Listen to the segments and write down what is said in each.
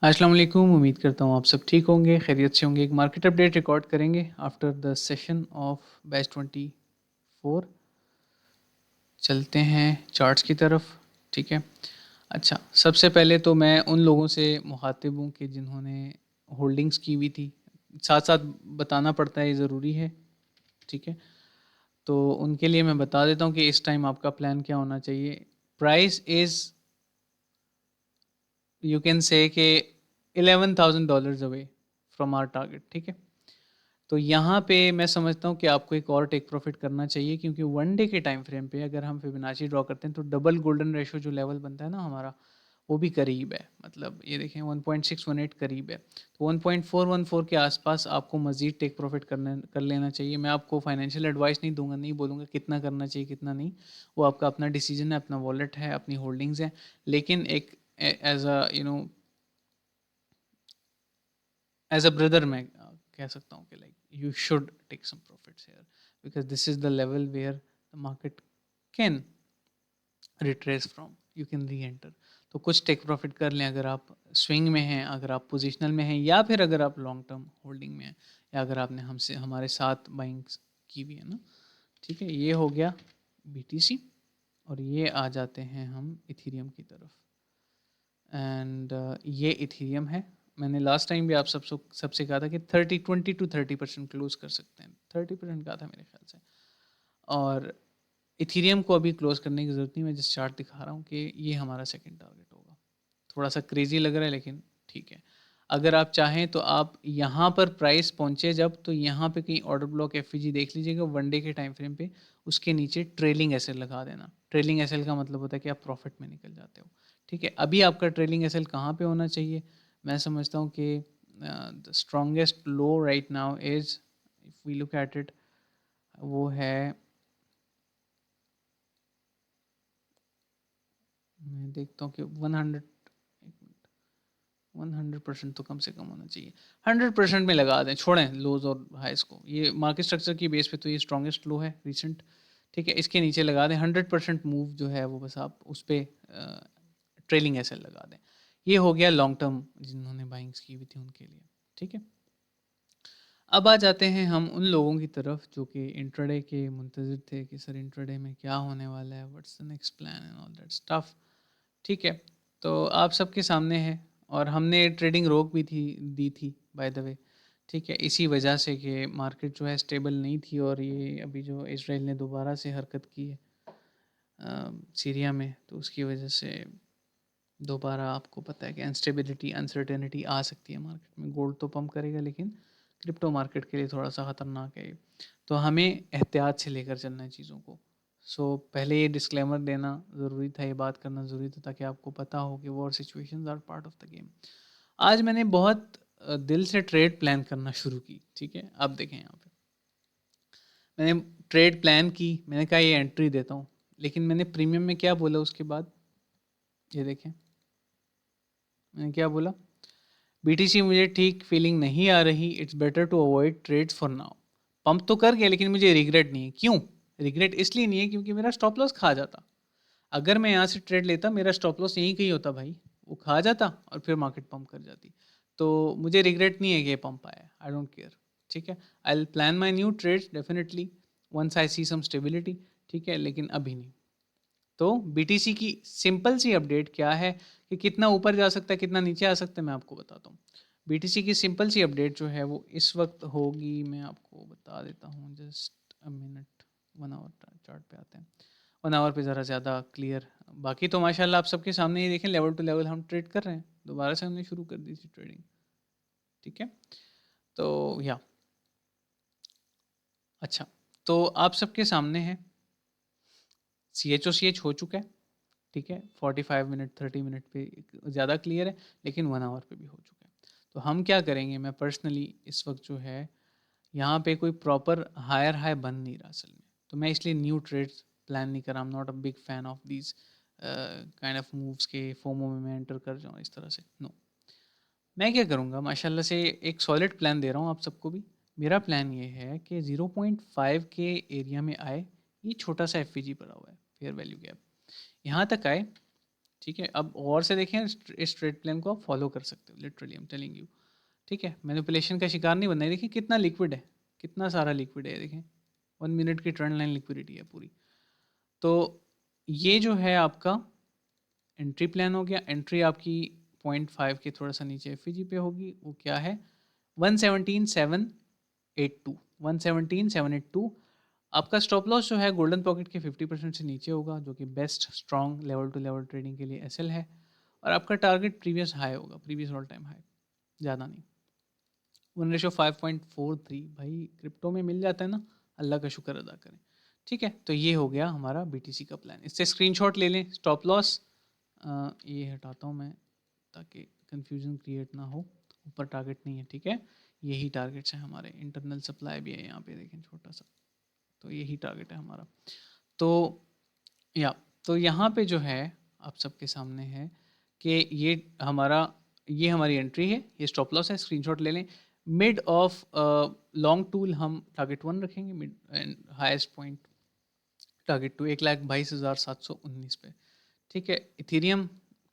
अस्सलाम वालेकुम। उम्मीद करता हूँ आप सब ठीक होंगे, खैरियत से होंगे। एक मार्केट अपडेट रिकॉर्ड करेंगे after the session of batch 24। चलते हैं चार्ट्स की तरफ। ठीक है। अच्छा, सबसे पहले तो मैं उन लोगों से मुखातिब हूँ कि जिन्होंने होल्डिंग्स की हुई थी। साथ साथ बताना पड़ता है, ये ज़रूरी है। ठीक है। तो उनके लिए मैं बता देता हूँ कि इस टाइम आपका प्लान क्या होना चाहिए। Price is, you can say कि $11,000 अवे फ्रॉम आवर टारगेट। ठीक है। तो यहाँ पे मैं समझता हूँ कि आपको एक और टेक प्रॉफिट करना चाहिए, क्योंकि वन डे के टाइम फ्रेम पे अगर हम फिबोनाची ड्रॉ करते हैं तो डबल गोल्डन रेशो जो लेवल बनता है ना हमारा, वो भी करीब है। मतलब ये देखें 1.618 करीब है। तो 1.414 के आसपास आपको मज़ीद टेक प्रॉफिट कर लेना चाहिए। मैं आपको फाइनेंशियल एडवाइस नहीं दूंगा, नहीं बोलूँगा कितना करना चाहिए कितना नहीं। वो आपका अपना डिसीजन है, अपना वॉलेट है, अपनी होल्डिंग्स हैं। लेकिन एक as a as a brother मैं कह सकता हूँ कि like you should take some profits here, because this is the level where the market can retrace from, you can reenter. तो कुछ टेक प्रॉफिट कर लें अगर आप स्विंग में हैं, अगर आप पोजिशनल में हैं, या फिर अगर आप लॉन्ग टर्म होल्डिंग में हैं, या अगर आपने हमसे हमारे साथ बाइंग की भी है ना। ठीक है, ये हो गया BTC। और ये आ जाते हैं हम इथीरियम की तरफ। एंड ये इथीरियम है। मैंने लास्ट टाइम भी आप सबसे कहा था कि 20 to 30% क्लोज कर सकते हैं। 30% कहा था मेरे ख्याल से। और इथीरियम को अभी क्लोज करने की ज़रूरत नहीं, मैं जिस चार्ट दिखा रहा हूँ कि ये हमारा सेकंड टारगेट होगा। थोड़ा सा क्रेजी लग रहा है लेकिन ठीक है। अगर आप चाहें तो आप यहाँ पर प्राइस पहुँचे जब, तो यहाँ पे कहीं ऑर्डर ब्लॉक FVG देख लीजिएगा वन डे के टाइम फ्रेम पे। उसके नीचे ट्रेलिंग एसएल लगा देना। ट्रेलिंग एसएल का मतलब होता है कि आप प्रॉफिट में निकल जाते हो। ठीक है। अभी आपका ट्रेलिंग एसएल कहाँ पे होना चाहिए? मैं समझता हूँ कि the strongest low right now is, if we look at it, वो है, मैं देखता हूँ कि 100, 100% तो कम से कम होना चाहिए। 100% में लगा दें, छोड़ें लोज और हाइस को। ये मार्केट स्ट्रक्चर की बेस पे तो ये स्ट्रॉन्गेस्ट लो है रिसेंट। ठीक है, इसके नीचे लगा दें। 100% मूव जो है वो बस आप उस पर ट्रेलिंग एसएल लगा दें। ये हो गया लॉन्ग टर्म जिन्होंने बाइंग्स की हुई थी उनके लिए। ठीक है। अब आ जाते हैं हम उन लोगों की तरफ जो कि इंट्राडे के मुंतज़िर थे कि सर इंट्राडे में क्या होने वाला है, what's the next plan and all that stuff. ठीक है। तो आप सबके सामने है, और हमने ट्रेडिंग रोक भी थी दी थी बाय द वे। ठीक है, इसी वजह से कि मार्केट जो है स्टेबल नहीं थी, और ये अभी जो इसराइल ने दोबारा से हरकत की है सीरिया में, तो उसकी वजह से दोबारा आपको पता है कि अनस्टेबिलिटी अनसर्टेनिटी आ सकती है मार्केट में। गोल्ड तो पंप करेगा, लेकिन क्रिप्टो मार्केट के लिए थोड़ा सा ख़तरनाक है ये। तो हमें एहतियात से लेकर चलना है चीज़ों को। सो पहले ये डिस्क्लेमर देना ज़रूरी था, ये बात करना ज़रूरी था, ताकि आपको पता हो कि war situations are part of the game. आज मैंने बहुत दिल से ट्रेड प्लान करना शुरू की। ठीक है, अब देखें यहाँ पे मैंने ट्रेड प्लान की, मैंने कहा ये एंट्री देता हूँ। लेकिन मैंने प्रीमियम में क्या बोला उसके बाद, ये देखें मैंने क्या बोला। BTC मुझे ठीक फीलिंग नहीं आ रही, it's better to avoid trades for now. Pump तो कर गया, लेकिन मुझे रिग्रेट नहीं है। क्यों रिग्रेट? इसलिए नहीं है क्योंकि मेरा स्टॉप लॉस खा जाता। अगर मैं यहाँ से ट्रेड लेता, मेरा स्टॉप लॉस यहीं कहीं होता भाई, वो खा जाता और फिर मार्केट पंप कर जाती। तो मुझे रिग्रेट नहीं है कि ये पंप आया, आई डोंट केयर। ठीक है, I will plan my new trades definitely once I see some stability. ठीक है, लेकिन अभी नहीं। तो BTC की सिंपल सी अपडेट क्या है कि कितना ऊपर जा सकता है, कितना नीचे आ सकता है, मैं आपको बताता हूँ। BTC की सिंपल सी अपडेट जो है वो इस वक्त होगी, मैं आपको बता देता हूँ, just a minute. 1 our chart पे आते हैं। 1 आवर पे ज़रा ज़्यादा क्लियर। बाकी तो माशाल्लाह आप सबके सामने ही देखें, लेवल टू लेवल हम ट्रेड कर रहे हैं। दोबारा से हमने शुरू कर दी थी ट्रेडिंग। ठीक है। तो या अच्छा, तो आप सबके सामने है CHOCH हो चुका है। ठीक है, 45 मिनट 30 मिनट पे ज़्यादा क्लियर है, लेकिन 1 आवर पे भी हो चुका है। तो हम क्या करेंगे, मैं पर्सनली इस वक्त जो है यहाँ पे कोई प्रॉपर हायर हाई बन नहीं रहा असल में, तो मैं इसलिए न्यू ट्रेड्स प्लान नहीं कर रहा। I am not a big fan of these kind of moves के फोमो में मैं एंटर कर जाऊँ इस तरह से। नो, मैं क्या करूँगा, माशाल्लाह से एक सॉलिड प्लान दे रहा हूँ आप सबको भी। मेरा प्लान ये है कि 0.5 के एरिया में आए, ये छोटा सा FVG पड़ा हुआ है, फेयर वैल्यू गैप, यहाँ तक आए, ठीक है, अब और से देखें, इस ट्रेड प्लान को आप फॉलो कर सकते हो, literally I am telling you. ठीक है, मैनिपुलेशन का शिकार नहीं बनना है। देखिए कितना लिक्विड है, कितना सारा लिक्विड है, देखें 1 मिनट की ट्रेंड लाइन लिक्विडिटी है पूरी। तो ये जो है आपका एंट्री प्लान हो गया। एंट्री आपकी 0.5 के थोड़ा सा नीचे एफ पे होगी, वो क्या है 117,782, 117,782। आपका स्टॉप लॉस जो है गोल्डन पॉकेट के 50% से नीचे होगा, जो कि best strong level to level trading के लिए एसएल है। और आपका टारगेट प्रीवियस हाई होगा, प्रीवियस ऑल टाइम हाई, ज़्यादा नहीं। 1:5.43 भाई क्रिप्टो में मिल जाता है ना, अल्लाह का शुक्र अदा करें। ठीक है, तो ये हो गया हमारा बीटीसी का प्लान। इससे स्क्रीनशॉट ले लें। स्टॉप लॉस ये हटाता हूँ मैं ताकि कंफ्यूजन क्रिएट ना हो। ऊपर टारगेट नहीं है, ठीक है, यही टारगेट्स हैं हमारे। इंटरनल सप्लाई भी है यहाँ पे, देखें छोटा सा, तो यही टारगेट है हमारा। तो या तो यहाँ पे जो है आप सबके सामने है कि ये हमारी एंट्री है, ये स्टॉप लॉस है, स्क्रीनशॉट ले लें। मिड ऑफ लॉन्ग टूल हम टारगेट 1 रखेंगे, mid and highest point target 2 1,22,719 पे। ठीक है, इथेरियम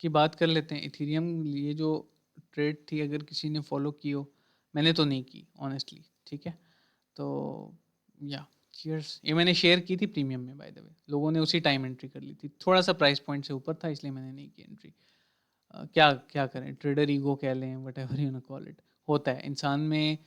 की बात कर लेते हैं। इथेरियम ये जो ट्रेड थी, अगर किसी ने फॉलो की हो, मैंने तो नहीं की ऑनेस्टली। ठीक है, तो या चीयर्स, ये मैंने शेयर की थी प्रीमियम में बाय द वे, लोगों ने उसी टाइम एंट्री कर ली थी। थोड़ा सा प्राइस पॉइंट से ऊपर था, इसलिए मैंने नहीं की एंट्री। क्या क्या करें, ट्रेडर ईगो कह लें, what ever you call it, होता है इंसान में।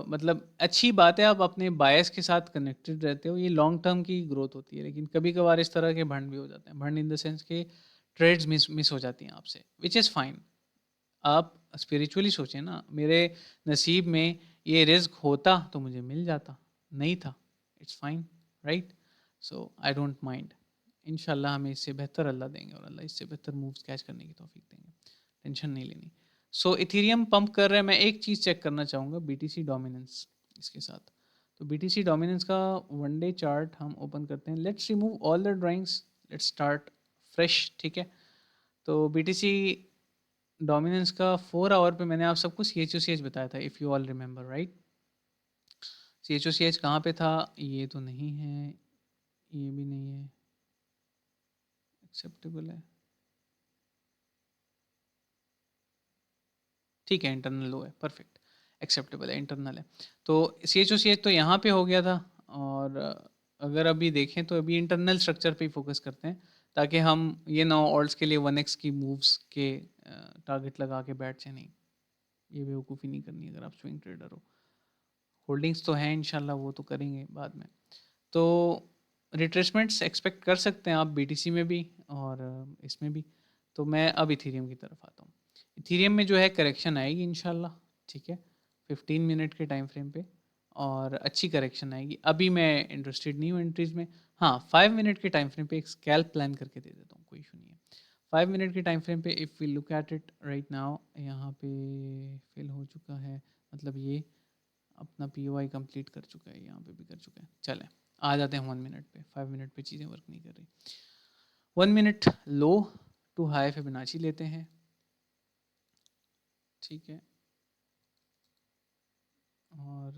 मतलब अच्छी बात है, आप अपने बायस के साथ कनेक्टेड रहते हो, ये लॉन्ग टर्म की ग्रोथ होती है। लेकिन कभी कभार इस तरह के भंड भी हो जाते हैं, भंड इन द सेंस के ट्रेड्स मिस हो जाती हैं आपसे, विच इज़ फाइन। आप स्पिरिचुअली सोचें ना, मेरे नसीब में ये रिस्क होता तो मुझे मिल जाता, नहीं था, it's fine, right. So I don't mind. इंशाल्लाह हमें इससे बेहतर अल्लाह देंगे, और अल्लाह इससे बेहतर मूव्स कैच करने की तौफीक देंगे, टेंशन नहीं लेनी। सो इथेरियम पंप कर रहे हैं। मैं एक चीज़ चेक करना चाहूँगा, बीटीसी डोमिनेंस इसके साथ। तो बीटीसी डोमिनेंस का 1 डे चार्ट हम ओपन करते हैं। Let's remove all the drawings, let's start fresh. ठीक है, तो बीटीसी डोमिनेंस का 4 आवर पे मैंने आप सबको सी एच ओ सी एच बताया था, if you all remember, right. C H O C H कहाँ पे था, ये तो नहीं है, ये भी नहीं है, एक्सेप्टेबल है, ठीक है, इंटरनल लो है, परफेक्ट, एक्सेप्टेबल है, इंटरनल है। तो सी एच ओ सी एच तो यहाँ पे हो गया था। और अगर अभी देखें तो अभी इंटरनल स्ट्रक्चर पे ही फोकस करते हैं, ताकि हम ये ना ऑल्ट्स के लिए 1x की मूव्स के टारगेट लगा के बैठ जाए। नहीं, ये बेवकूफ़ी नहीं करनी अगर आप स्विंग ट्रेडर हो। होल्डिंग्स तो हैं इंशाल्लाह, वो तो करेंगे बाद में। तो रिट्रेसमेंट्स एक्सपेक्ट कर सकते हैं आप बीटीसी में भी और इसमें भी। तो मैं अब इथेरियम की तरफ आता हूँ। इथेरियम में जो है करेक्शन आएगी इंशाल्लाह, ठीक है, 15 मिनट के टाइम फ्रेम पे, और अच्छी करेक्शन आएगी। अभी मैं इंटरेस्टेड नहीं हूँ एंट्रीज में। हाँ, 5 मिनट के टाइम फ्रेम पे एक स्कैल्प प्लान करके दे देता हूँ, कोई इशू नहीं है। 5 मिनट के टाइम फ्रेम पे if we look at it right now, यहाँ पे फिल हो चुका है, मतलब ये अपना पी ओ आई कम्प्लीट कर चुका है, यहाँ पे भी कर चुका है। चलें, आ जाते हैं 1 मिनट पे। 5 मिनट पे चीज़ें वर्क नहीं कर रही। 1 minute low to high Fibonacci लेते हैं, ठीक है, और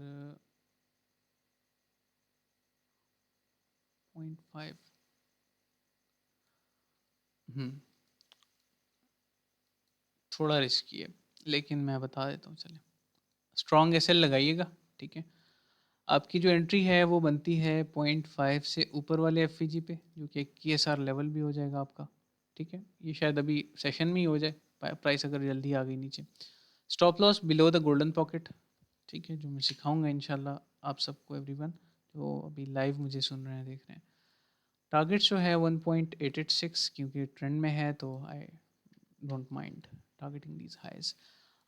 0.5, थोड़ा रिस्की है, लेकिन मैं बता देता हूँ। चलें, स्ट्रॉन्ग एस एल लगाइएगा, ठीक है। आपकी जो एंट्री है वो बनती है 0.5 से ऊपर वाले एफ पे, जो कि एक की एस आर लेवल भी हो जाएगा आपका, ठीक है। ये शायद अभी सेशन में ही हो जाए, प्राइस अगर जल्दी आ गई नीचे। Stop loss below the golden pocket, ठीक है, जो मैं सिखाऊंगा इंशाल्लाह आप सबको, एवरीवन जो अभी लाइव मुझे सुन रहे हैं, देख रहे हैं। टारगेट्स जो है 1.886, क्योंकि ट्रेंड में है तो I don't mind targeting these highs.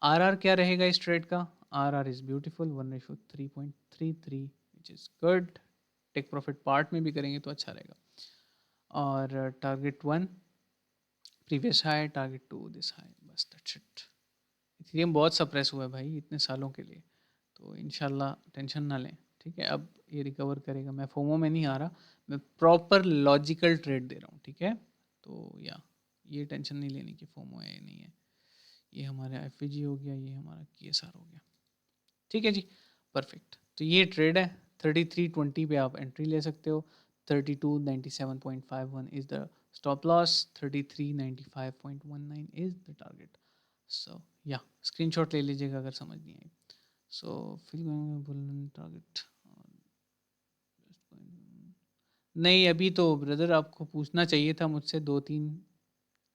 R क्या रहेगा इस ट्रेड का, R is beautiful 1:3.33, which is good. Take profit part में भी करेंगे तो अच्छा रहेगा। और target 1 previous high, target 2 this high, बस दैट्स इट। इथेरियम बहुत सप्रेस हुआ है भाई इतने सालों के लिए, तो इंशाल्लाह टेंशन ना लें, ठीक है। अब ये रिकवर करेगा। मैं फोमो में नहीं आ रहा, मैं प्रॉपर लॉजिकल ट्रेड दे रहा हूँ, ठीक है। तो या ये टेंशन नहीं लेनी कि फोमो है नहीं है। ये हमारा एफ हो गया, ये हमारा KSR हो गया, ठीक है जी, परफेक्ट। तो ये ट्रेड है। 33.20 पे आप एंट्री ले सकते हो। 32.97.51 is the Stop loss 3395.19 is the target. So yeah, screenshot ले लीजिएगा अगर समझ नहीं आई. So fill bull target. नहीं, अभी तो ब्रदर आपको पूछना चाहिए था मुझसे 2-3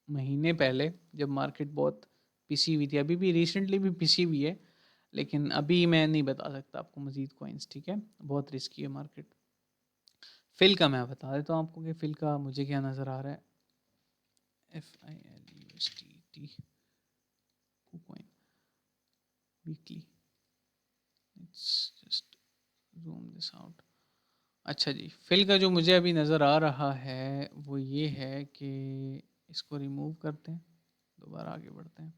महीने पहले, जब मार्केट बहुत पिसी हुई थी. अभी भी रिसेंटली भी पिसी हुई है, लेकिन अभी मैं नहीं बता सकता आपको मज़ीद कॉइन्स, ठीक है? बहुत रिस्की है मार्केट. फिल का मैं बता देता हूँ आपको कि फिल का मुझे क्या नज़र आ रहा है. FILUSDT KuCoin weekly. Let's just zoom this out. अच्छा जी, फिल का जो मुझे अभी नज़र आ रहा है वो ये है कि इसको रिमूव करते हैं, दोबारा आगे बढ़ते हैं.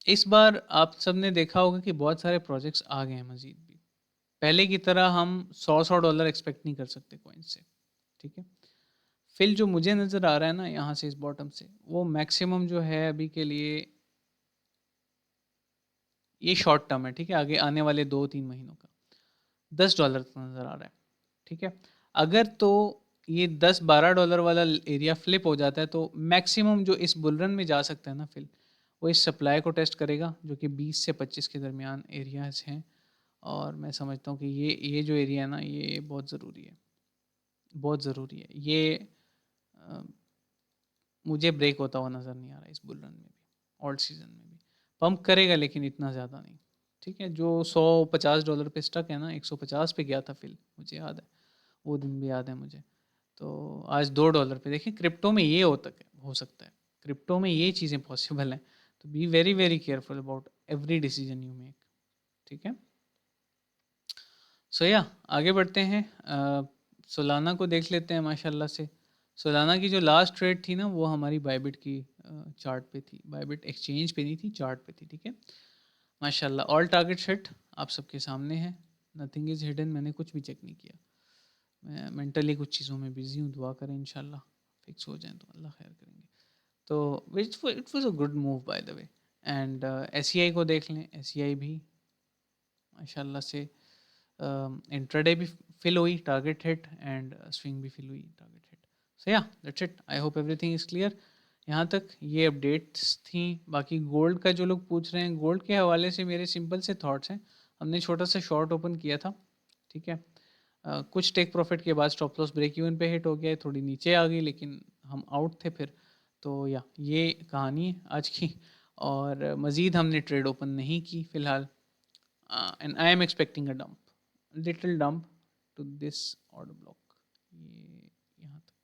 इस बार आप सब ने देखा होगा कि बहुत सारे प्रोजेक्ट्स आ गए हैं मज़ीद भी. पहले की तरह हम $100 एक्सपेक्ट नहीं कर सकते कॉइन से, ठीक है? फिल जो मुझे नज़र आ रहा है ना यहाँ से, इस बॉटम से, वो मैक्सिमम जो है अभी के लिए ये शॉर्ट टर्म है, ठीक है? आगे आने वाले 2-3 महीनों का $10 तक नज़र आ रहा है, ठीक है? अगर तो ये $10-12 वाला एरिया फ्लिप हो जाता है तो मैक्सिमम जो इस बुल रन में जा सकता है ना फिल, वो इस सप्लाई को टेस्ट करेगा जो कि 20 से 25 के दरमियान एरियाज हैं. और मैं समझता हूँ कि ये जो एरिया है ना, ये बहुत ज़रूरी है, बहुत ज़रूरी है. ये अ, मुझे ब्रेक होता हुआ नज़र नहीं आ रहा है इस बुल रन में भी, ऑल्ट सीजन में भी. पंप करेगा लेकिन इतना ज़्यादा नहीं, ठीक है? जो $150 पे स्टक है ना, 150 पे गया था फिल, मुझे याद है, वो दिन भी याद है मुझे. तो आज $2 पे. देखिए क्रिप्टो में ये हो सकता है, क्रिप्टो में ये चीज़ें पॉसिबल हैं. तो be very very careful about every decision you make, ठीक है? सो या आगे बढ़ते हैं. सोलाना को देख लेते हैं. माशाल्लाह से सोलाना की जो लास्ट ट्रेड थी ना, वो हमारी बायबिट की चार्ट पे थी, बायबिट एक्सचेंज पे नहीं थी, चार्ट पे थी, ठीक है? माशाल्लाह ऑल टारगेट हिट आप सबके सामने है. Nothing is hidden. मैंने कुछ भी चेक नहीं किया, मैं मेंटली कुछ चीज़ों में बिजी हूँ. दुआ करें इंशाल्लाह फिक्स हो जाएं तो अल्लाह खैर करेंगे. तो it was a good move by the way. And SCI को देख लें. SCI भी माशाल्लाह से इंट्राडे भी फिल हुई, टारगेट हिट, एंड स्विंग भी फिल हुई, टारगेट हिट. सो या that's it. I hope everything is clear. यहाँ तक ये अपडेट्स थी. बाकी गोल्ड का जो लोग पूछ रहे हैं, गोल्ड के हवाले से मेरे सिंपल से थॉट्स हैं. हमने छोटा सा शॉर्ट ओपन किया था, ठीक है? कुछ टेक प्रॉफिट के बाद स्टॉप लॉस ब्रेक इवन पे हिट हो गया, थोड़ी नीचे आ गई लेकिन हम आउट थे फिर. तो या ये कहानी है आज की. और मज़ीद हमने ट्रेड ओपन नहीं की फ़िलहाल. And I am expecting a dump, little dump to this order block. ये यहाँ तक.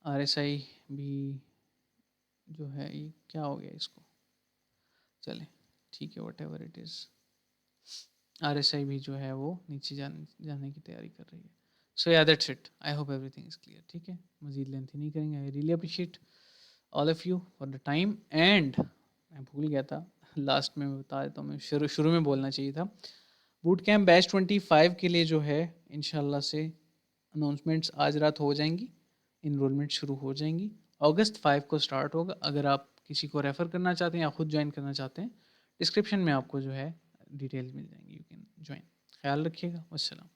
RSI भी जो है, ये क्या हो गया इसको, चले ठीक है, what ever it is. RSI भी जो है वो नीचे जाने की तैयारी कर रही है. सो या that's it. I hope everything is clear, ठीक है? मज़ीद लेंथी नहीं करेंगे. I really appreciate all of you for the time. And मैं भूल गया था, लास्ट में मैं बता देता हूँ, मैं शुरू में बोलना चाहिए था. बूट कैम्प बैच 25 के लिए जो है इंशाल्लाह से अनाउंसमेंट्स आज रात हो जाएंगी, इनरोलमेंट शुरू हो जाएंगी. अगस्त 5 को स्टार्ट होगा. अगर आप किसी को रेफ़र करना चाहते हैं या खुद ज्वाइन करना चाहते हैं, डिस्क्रिप्शन में आपको जो है डिटेल्स मिल जाएंगी, यू कैन ज्वाइन. ख्याल रखिएगा. वस्सलाम.